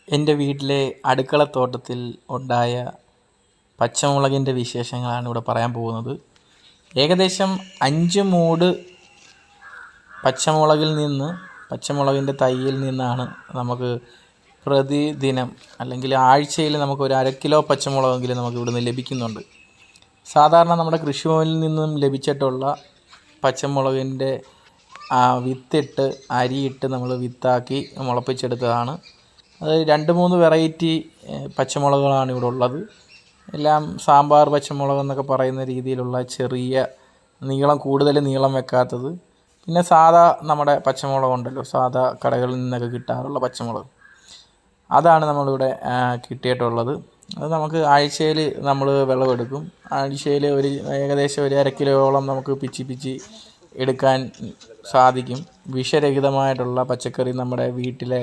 എൻ്റെ വീട്ടിലെ അടുക്കളത്തോട്ടത്തിൽ ഉണ്ടായ പച്ചമുളകിൻ്റെ വിശേഷങ്ങളാണ് ഇവിടെ പറയാൻ പോകുന്നത്. ഏകദേശം 5 മൂട് പച്ചമുളകിൻ്റെ തൈയിൽ നിന്നാണ് നമുക്ക് പ്രതിദിനം അല്ലെങ്കിൽ ആഴ്ചയിൽ നമുക്ക് ഒരു 1/2 കിലോ പച്ചമുളകെങ്കിലും നമുക്ക് ഇവിടുന്ന് ലഭിക്കുന്നുണ്ട്. സാധാരണ നമ്മുടെ കൃഷിഭവനിൽ നിന്നും ലഭിച്ചിട്ടുള്ള പച്ചമുളകിൻ്റെ വിത്തിട്ട് അരിയിട്ട് നമ്മൾ വിത്താക്കി മുളപ്പിച്ചെടുത്തതാണ്. അത് 2-3 വെറൈറ്റി പച്ചമുളകുകളാണ് ഇവിടെ ഉള്ളത്. എല്ലാം സാമ്പാർ പച്ചമുളക് എന്നൊക്കെ പറയുന്ന രീതിയിലുള്ള ചെറിയ കൂടുതൽ നീളം വെക്കാത്തത്, പിന്നെ സാധാ നമ്മുടെ പച്ചമുളകുണ്ടല്ലോ, സാധാ കടകളിൽ നിന്നൊക്കെ കിട്ടാറുള്ള പച്ചമുളക്, അതാണ് നമ്മളിവിടെ കിട്ടിയിട്ടുള്ളത്. അത് നമുക്ക് ആഴ്ചയിൽ നമ്മൾ വിളവെടുക്കും. ആഴ്ചയിൽ ഏകദേശം ഒരു 1/2 കിലോയോളം നമുക്ക് പിച്ചി എടുക്കാൻ സാധിക്കും. വിഷരഹിതമായിട്ടുള്ള പച്ചക്കറി, നമ്മുടെ വീട്ടിലെ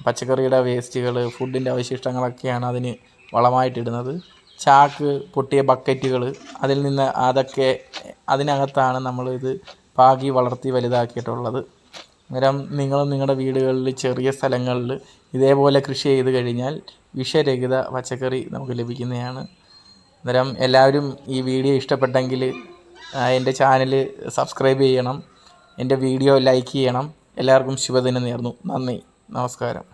പച്ചക്കറിയുടെ വേസ്റ്റുകൾ, ഫുഡിൻ്റെ അവശിഷ്ടങ്ങളൊക്കെയാണ് അതിന് വളമായിട്ടിടുന്നത്. ചാക്ക്, പൊട്ടിയ ബക്കറ്റുകൾ, അതിനകത്താണ് നമ്മളിത് പാകി വളർത്തി വലുതാക്കിയിട്ടുള്ളത്. അന്നേരം നിങ്ങളും നിങ്ങളുടെ വീടുകളിൽ ചെറിയ സ്ഥലങ്ങളിൽ ഇതേപോലെ കൃഷി ചെയ്ത് കഴിഞ്ഞാൽ വിഷരഹിത പച്ചക്കറി നമുക്ക് ലഭിക്കുന്നതാണ്. അന്നേരം എല്ലാവരും ഈ വീഡിയോ ഇഷ്ടപ്പെട്ടെങ്കിൽ എൻ്റെ ചാനൽ സബ്സ്ക്രൈബ് ചെയ്യണം, എൻ്റെ വീഡിയോ ലൈക്ക് ചെയ്യണം. എല്ലാവർക്കും ശുഭദിനം നേർന്നു. നന്ദി, നമസ്കാരം.